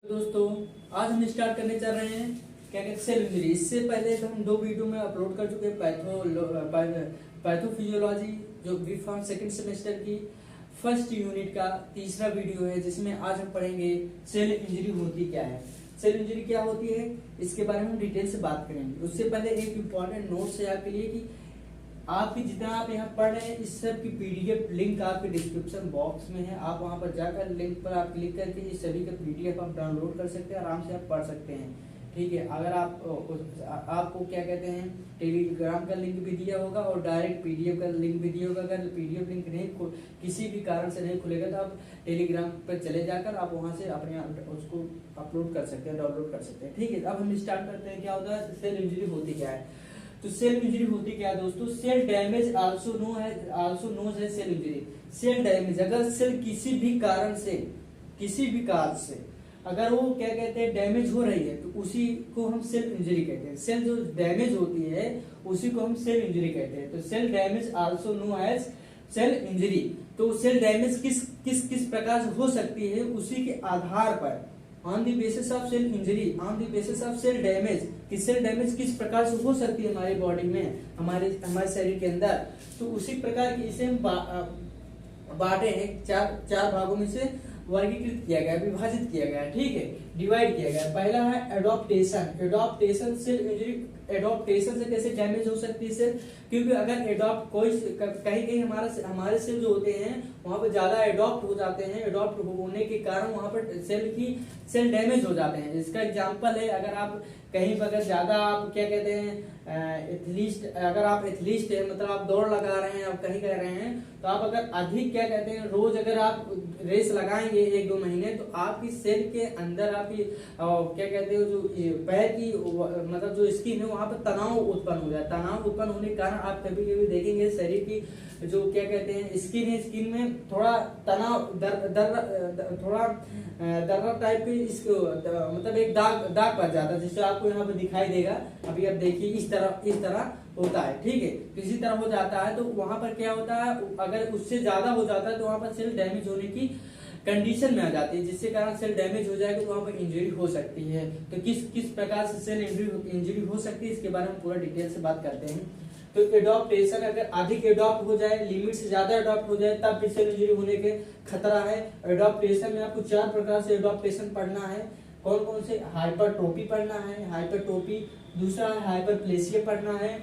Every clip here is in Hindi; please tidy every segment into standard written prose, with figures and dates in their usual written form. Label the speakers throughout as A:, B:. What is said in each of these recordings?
A: दोस्तों, आज हम स्टार्ट करने जा रहे हैं क्या कहते हैं सेल इंजरी। इससे पहले तो हम 2 वीडियो में अपलोड कर चुके हैं पैथोफिजियोलॉजी जो बी फार्म सेकेंड सेमेस्टर की फर्स्ट यूनिट का तीसरा वीडियो है, जिसमें आज हम पढ़ेंगे सेल इंजरी होती क्या है, सेल इंजरी क्या होती है, इसके बारे में हम डिटेल से बात करेंगे। उससे पहले एक इम्पॉर्टेंट नोट्स है आपके लिए कि आपकी जितना आप यहाँ पढ़ रहे हैं इस सब की पीडीएफ लिंक आपके डिस्क्रिप्शन बॉक्स में है। आप वहाँ पर जाकर लिंक पर आप क्लिक करके इस सभी का पीडीएफ आप डाउनलोड कर सकते हैं, आराम से आप पढ़ सकते हैं। ठीक है, अगर आपको क्या कहते हैं टेलीग्राम का लिंक भी दिया होगा और डायरेक्ट पीडीएफ का लिंक भी दिया होगा। अगर पीडीएफ लिंक नहीं किसी भी कारण से नहीं खुलेगा तो आप टेलीग्राम पर चले जाकर आप वहाँ से अपने उसको अपलोड कर सकते हैं, डाउनलोड कर सकते हैं। ठीक है, अब हम स्टार्ट करते हैं। क्या होता है सेल इंजरी होती क्या है। तो सेल इंजरी होती क्या है दोस्तों, सेल डैमेज आल्सो नोन है सेल इंजरी। सेल डैमेज, अगर सेल किसी भी कारण से अगर वो क्या कहते हैं डैमेज हो रही है तो उसी को हम सेल इंजरी कहते हैं। सेल जो डैमेज होती है उसी को हम सेल इंजरी कहते हैं। तो cell damage also known as cell injury. तो सेल डैमेज किस प्रकार से हो सकती है उसी के आधार पर on the basis of cell injury, on the basis of cell damage, कि सेल डैमेज किस प्रकार से हो सकती है हमारी बॉडी में, हमारे शरीर के अंदर। तो उसी प्रकार की इसे हम बांटे हैं, चार भागों में से वर्गीकृत किया गया, विभाजित किया गया। ठीक है, डिवाइड किया गया। पहला है एडॉप्टेशन सेल इंजरी। एडॉप्टेशन से कैसे डैमेज हो सकती है सेल, क्योंकि अगर एडॉप्ट कहीं हमारे सेल जो होते हैं वहां पर ज्यादा एडॉप्ट हो जाते हैं। एडॉप्ट होने के कारण वहां पर सेल डैमेज हो जाते हैं। इसका एग्जांपल है, अगर आप कहीं पर अगर ज्यादा आप क्या कहते हैं अगर आप एथलीस्ट है, मतलब आप दौड़ लगा रहे हैं, आप कहीं कर रहे हैं, तो आप अगर अधिक क्या कहते हैं रोज अगर आप रेस लगाएंगे 1-2 महीने, तो आपकी सेल के अंदर आपकी क्या कहते हैं जो पैर की मतलब जो स्किन है वहां पर तनाव उत्पन्न हो जाए। तनाव उत्पन्न होने के कारण आप कभी कभी देखेंगे शरीर की जो क्या कहते हैं स्किन है, स्किन में थोड़ा तनाव थोड़ा दर्रा टाइप की मतलब एक दाग पड़ जाता है, जिससे आपको यहाँ पे दिखाई देगा। अभी आप देखिए इस तरह होता है। ठीक है, किसी तरह हो जाता है तो वहां पर क्या होता है, अगर उससे ज्यादा हो जाता है तो वहां पर सेल डैमेज होने की कंडीशन में आ जाती है, जिससे कारण सेल डैमेज हो जाएगा तो वहां पर इंजरी हो सकती है। तो किस प्रकार से सेल इंजरी हो सकती है इसके बारे में पूरा डिटेल से बात करते हैं। तो एडॉप्टेशन, अगर अधिक एडॉप्ट हो जाए, लिमिट से ज्यादा एडॉप्ट हो जाए, तब भी सेल इंजरी होने के खतरा है। एडॉप्टेशन में आपको 4 प्रकार से एडॉप्टेशन पढ़ना है। कौन कौन से, हाइपरट्रोफी पढ़ना है, हाइपरट्रोफी, दूसरा है हाइपरप्लेसिया पढ़ना है,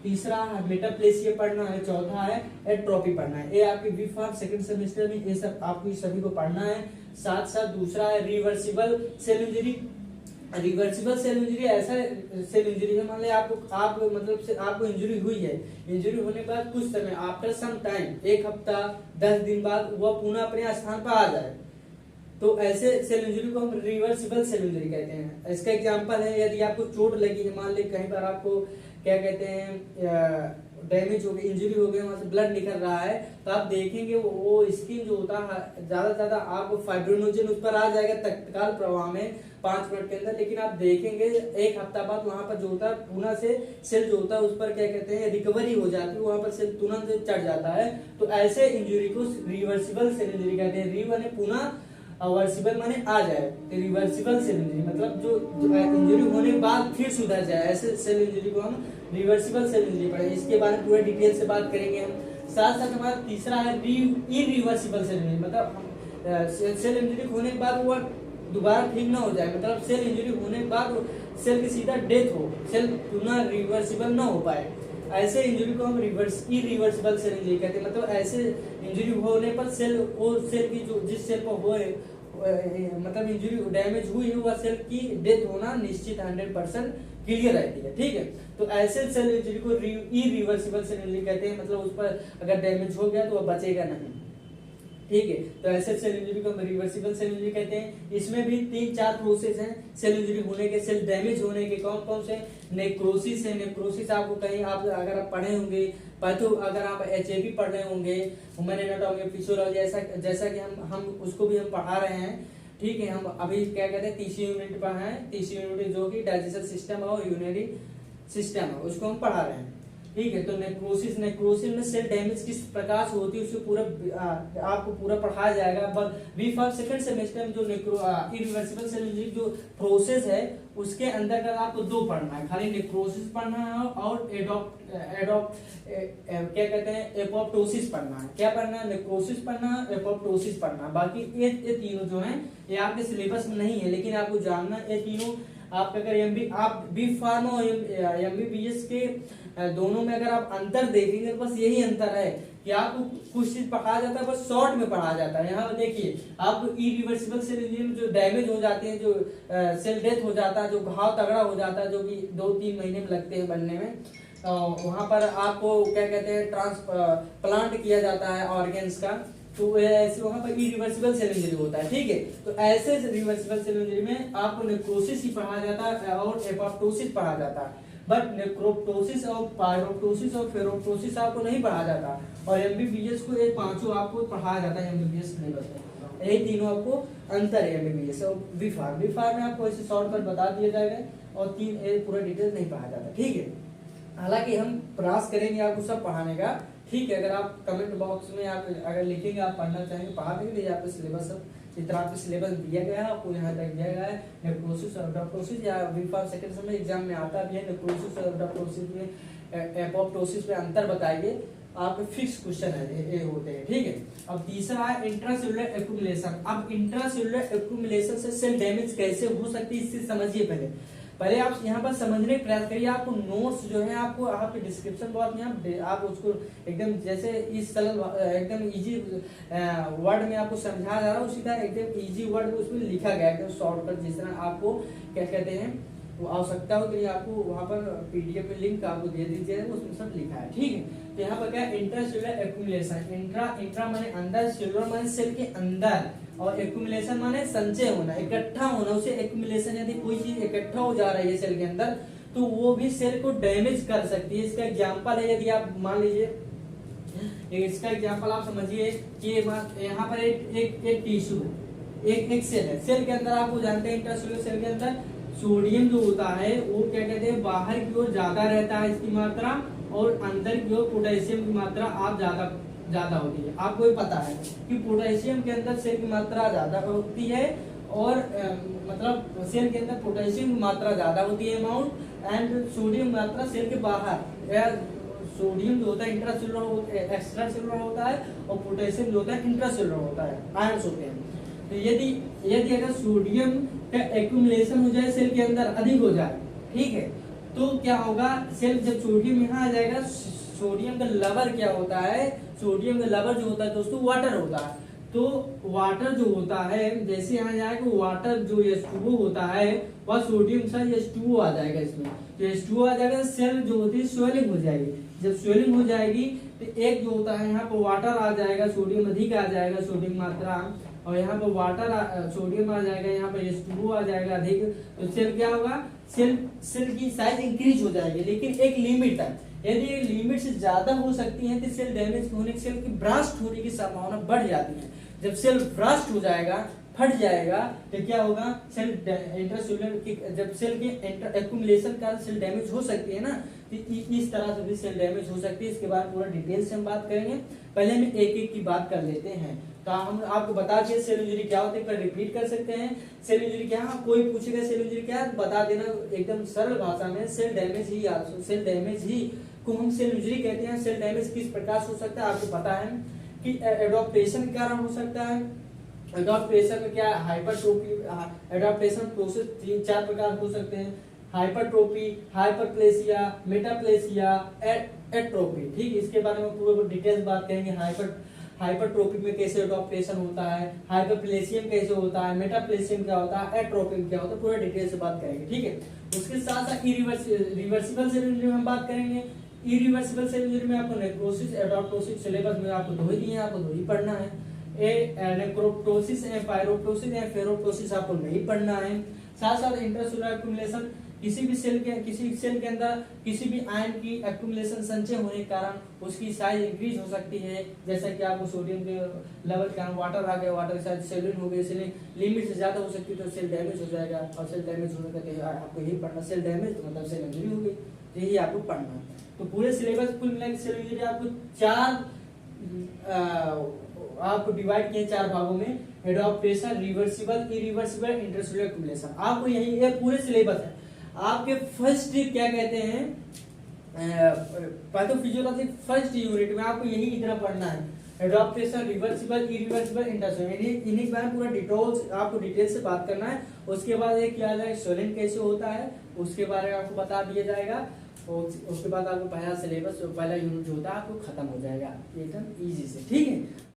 A: तीसरा है मेटाप्लेसिया पढ़ना है, चौथा है एट्रोफी पढ़ना है। ये आपके बी फार्म सेकंड सेमेस्टर में ये सब आपको सभी को पढ़ना है। साथ साथ दूसरा है reversible cell injury. Reversible cell injury ऐसा सेल इंजरी है, मान लिया आपको इंजरी हुई है, इंजरी होने के बाद कुछ समय आफ्टर सम टाइम, 1 हफ्ता 10 दिन बाद वह पुनः अपने स्थान पर आ जाए, तो ऐसे सेल इंजरी को हम रिवर्सिबल सेल इंजरी कहते हैं। इसका एग्जांपल है, यदि आपको चोट लगी है, मान ली कहीं पर आपको क्या कहते हैं डैमेज हो गई, इंजरी हो गई, वहां से ब्लड निकल रहा है, तो आप देखेंगे वो स्किन जो होता है ज्यादा आपको फाइब्रोनोजन उस पर आ जाएगा तत्काल प्रवाह में 5 मिनट के अंदर। लेकिन आप देखेंगे 1 हफ्ता बाद वहां पर जो होता है पुनः से सेल जो होता है उस पर क्या कहते हैं रिकवरी हो जाती है, वहां पर सेल तुरंत चढ़ जाता है। तो ऐसे इंजरी को रिवर्सिबल सेल इंजरी कहते हैं। री माने पुनः, वर्सिबल माने आ जाए, रिवर्सिबल सेल इंजरी मतलब जो इंजरी होने के बाद फिर सुधर जाए, ऐसे सेल इंजरी को हम रिवर्सिबल सेल इंजरी पढ़े। इसके बारे में पूरा डिटेल से बात करेंगे हम। साथ साथ हमारा तीसरा है इरिवर्सिबल सेल इंजरी, मतलब सेल इंजरी होने के बाद वो दोबारा ठीक ना हो जाए, मतलब सेल इंजरी होने के बाद सेल की सीधा डेथ हो, सेल पुनः रिवर्सिबल ना हो पाए, ऐसे इंजरी को हम इरिवर्सिबल सेल इंजरी कहते हैं। मतलब ऐसे इंजरी होने पर सेल की जो जिस सेल पर हो मतलब इंजरी डैमेज हुई है वह सेल की डेथ होना निश्चित 100% क्लियर रहती है। ठीक है, तो ऐसे सेल इंजरी को इरिवर्सिबल सेल इंजरी कहते हैं, मतलब उस पर अगर डैमेज हो गया तो वह बचेगा नहीं। ठीक है, तो ऐसे सेल इंजरी को हम रिवर्सिबल सेल इंजरी कहते हैं। इसमें भी 3-4 प्रोसेस हैं सेल इंजरी होने के, सेल डैमेज होने के। कौन कौन से, नेक्रोसिस है। नेक्रोसिस आपको कहीं आप अगर आप पढ़े होंगे, अगर आप HAV पढ़ रहे होंगे, ह्यूमन एनाटॉमी फिजियोलॉजी, जैसा कि हम उसको भी हम पढ़ा रहे हैं। ठीक है, हम अभी क्या कहते हैं तीसरी यूनिट पर हैं, तीसरी यूनिट जो कि डाइजेशन सिस्टम और यूरिनरी सिस्टम है, उसको हम पढ़ा रहे हैं। ठीक है। तो नेक्रोसिस में सेल डैमेज किस प्रकार से होती है उसको पूरा आपको पूरा पढ़ाया जाएगा। But B pharm second semester में जो इरिवर्सिबल सेल इंजरी जो प्रोसेस है उसके अंदर का आपको दो पढ़ना है, खाली नेक्रोसिस पढ़ना है और क्या कहते हैं एपोप्टोसिस पढ़ना है। क्या पढ़ना है? नेक्रोसिस पढ़ना है, एपोप्टोसिस पढ़ना है। बाकी ये तीनों जो हैं ये आपके सिलेबस में नहीं है, लेकिन आपको जानना ये तीनों आप अगर आप बी फार्म और एमबीबीएस के दोनों में अगर आप अंतर देखेंगे तो बस यही अंतर है कि आपको कुछ चीज पढ़ाया जाता है बस शॉर्ट में पढ़ाया जाता है। यहाँ देखिए आपको इरिवर्सिबल सेल इंजरी में जो डैमेज हो जाते हैं, जो सेल डेथ हो जाता है, जो घाव तगड़ा हो जाता है, जो कि 2-3 महीने में लगते हैं बनने में, वहां पर आपको क्या कहते हैं ट्रांसप्लांट किया जाता है ऑर्गेन्स का, तो ऐसे वहां पर इरिवर्सिबल सेल इंजरी होता है। ठीक है, तो ऐसे रिवर्सिबल सेल इंजरी में आपको नेक्रोसिस ही पढ़ा जाता है और एपोप्टोसिस पढ़ा जाता है, बट नेक्रोप्टोसिस और पायरोप्टोसिस और फेरोप्टोसिस आपको नहीं पढ़ा जाता। और एमबीबीएस को ये पांचों आपको पढ़ाया जाता है एमबीबीएस सिलेबस में। यही तीनों आपको अंतर है एमबीबीएस और बी फार्म में आपको ऐसे शॉर्ट पर बता दिया जाएगा और पूरा डिटेल नहीं पढ़ा जाता। ठीक है, हालांकि हम प्रयास करेंगे आपको सब पढ़ाने का। ठीक है, अगर आप कमेंट बॉक्स में आप अगर लिखेंगे आप पढ़ना चाहेंगे पढ़ा देंगे। आपके सिलेबस सब जितना आपके सिलेबस दिया गया है आपको यहाँ तक दिया गया है। नेक्रोसिस और एपोप्टोसिस या B pharm second semester exam में आता भी है। नेक्रोसिस और एपोप्टोसिस में एपोप्टोसिस में अंतर बताइए, आपके फिक्स क्वेश्चन है ये होते हैं। ठीक है, अब तीसरा है इंट्रासेलुलर एक्यूमुलेशन। अब इंट्रासेलुलर एक्यूमुलेशन से सेल डैमेज कैसे हो सकती है इससे समझिए। पहले आप यहाँ पर समझने का प्रयास करिए। आपको नोट्स जो है आपको आपके डिस्क्रिप्शन बॉक्स में आप उसको एकदम जैसे इस सरल एकदम इजी वर्ड में आपको समझाया जा रहा है उसी तरह एकदम इजी वर्ड उसमें लिखा गया एकदम शॉर्टकट, जिस तरह आपको क्या कहते हैं वो आवश्यकता हो तो आपको वहाँ पर पीडीएफ में लिंक आपको दे दीजिए, उसमें सब लिखा है। ठीक है, तो यहाँ पर क्या इंट्रासेलुलर एक्यूमुलेशन, इंट्रा माने अंदर, सेलुलर माने सेल के अंदर और एक्यूमुलेशन माने संचय होना, इकट्ठा होना। उसे एक्यूमुलेशन, यदि कोई चीज इकट्ठा हो जा रही है सेल के अंदर तो वो भी सेल को डैमेज कर सकती है। इसका एग्जांपल है, यदि आप मान लीजिए इसका एग्जांपल आप समझिए कि यहाँ पर एक टिश्यू एक सेल है। सेल के अंदर आपको जानते हैं इंट्रासेलुलर सेल के अंदर सोडियम जो होता है वो क्या कहते हैं बाहर की ओर ज्यादा रहता है इसकी मात्रा, और अंदर की ओर पोटेशियम की मात्रा आप ज्यादा होती है। आपको ये पता है कि पोटेशियम के अंदर सेल की मात्रा ज्यादा होती है और मतलब सेल के अंदर पोटेशियम की मात्रा ज्यादा होती है अमाउंट, एंड सोडियम मात्रा सेल के बाहर। या सोडियम जो होता है इंट्रासेलुलर एक्स्ट्रा सेलुलर होता है और पोटेशियम जो होता है इंट्रासेलुलर होता है, आयंस होते हैं। तो यदि अगर सोडियम का एक्यूमुलेशन हो जाए सेल के अंदर अधिक हो जाए, ठीक है, तो क्या होगा सेल जब सोडियम यहाँ आ जाएगा, सोडियम का लेवल क्या होता है, सोडियम का लेवल जो होता है दोस्तों वाटर होता है। तो वाटर जो होता है जैसे यहाँ जाएगा वाटर जो H2O होता है वह सोडियम सा H2O आ जाएगा इसमें, तो H2O आ जाएगा, सेल जो होती है स्वेलिंग हो जाएगी। जब स्वेलिंग हो जाएगी तो एक जो होता है यहाँ पर वाटर आ जाएगा, सोडियम अधिक आ जाएगा, सोडियम मात्रा, और यहाँ पर वाटर सोडियम आ जाएगा, यहाँ पर H2O आ जाएगा अधिक, तो सेल क्या होगा, सेल की साइज इंक्रीज हो जाएगी, लेकिन एक लिमिट है। यदि ये लिमिट से ज्यादा हो सकती है तो सेल डैमेज होने, सेल की ब्रास्ट होने की संभावना बढ़ जाती है। जब सेल ब्रास्ट हो जाएगा, फट जाएगा, तो क्या होगा, सेल इंट्रासेलुलर जब सेल के एक्यूमुलेशन का सेल डैमेज हो सकती है ना, तो इस तरह से भी सेल डैमेज हो सकती है। इसके बाद पूरा डिटेल से हम बात करेंगे। पहले हम एक एक की बात कर लेते हैं। तो हम आपको बता दिए सेल इंजरी क्या होती है, पर रिपीट कर सकते हैं। सेल इंजरी क्या है, कोई पूछेगा सेल इंजरी क्या है, बता देना एकदम सरल भाषा में, सेल डैमेज ही को हम सेल इंजरी कहते हैं। सेल डैमेज किस प्रकार से हो सकता है आपको पता है कि एडॉप्टेशन के कारण हो सकता है। एडॉप्टेशन में क्या है, हाइपरट्रोफी, एडॉप्टेशन प्रोसेस 3-4 प्रकार हो सकते हैं, हाइपरट्रोफी, हाइपरप्लेसिया, मेटाप्लेसिया, एट्रोफी। ठीक, इसके बारे में पूरा डिटेल्स बात करेंगे। हाइपरट्रोफी में कैसे एडॉप्टेशन होता है, हाइपरप्लेसियम कैसे होता है, मेटाप्लेसियम क्या होता है, एट्रोफी क्या होता है, पूरा डिटेल से बात करेंगे। ठीक है, उसके साथ साथ रिवर्सिबल सेल इंजरी में हम बात करेंगे। इरिवर्सिबल सेल इंजरी में आपको नेक्रोसिस, एडॉप्टोसिस सिलेबस में आपको दो ही दिए हैं, आपको दो ही पढ़ना है। नेक्रोप्टोसिस है, पायरोप्टोसिस है, फेरोप्टोसिस आपको नहीं पढ़ना है। साथ साथ इंट्रासेलुलर एक्यूमुलेशन, किसी सेल के अंदर किसी भी आयन की एक्युमुलेशन संचय होने के कारण उसकी साइज इंक्रीज हो सकती है। जैसा कि आपको सोडियम के लेवल के कारण वाटर आ गया, वाटर के साथ सेलिन हो गई, सेलिन लिमिट से ज्यादा हो सकती है तो सेल डैमेज हो जाएगा। और सेल डैमेज होने का आपको यही पढ़ना, सेल डैमेज तो मतलब सेल इंजरी हो गई, यही आपको पढ़ना है। तो पूरे सिलेबस कुल मिला के सेल इंजरी आपको आपको डिवाइड किए 4 भागों में, adaptation, reversible, irreversible, intercellular accumulation. आपको यही ये पूरे सिलेबस है। आपके फर्स्ट क्या कहते हैं, पैथोफिजियोलॉजी फर्स्ट यूनिट में आपको यही इतना पढ़ना है, एडॉप्टेशन, रिवर्सिबल, इरिवर्सिबल, इंटरसेलुलर। इन्हीं के बारे में पूरा डिटेल्स आपको डिटेल से बात करना है। उसके बाद ये क्या है, सोलिन कैसे होता है उसके बारे में आपको बता दिया जाएगा। और उसके बाद आपको पहला सिलेबस, पहला यूनिट जो होता है आपको खत्म हो जाएगा एकदम इजी से, ठीक है।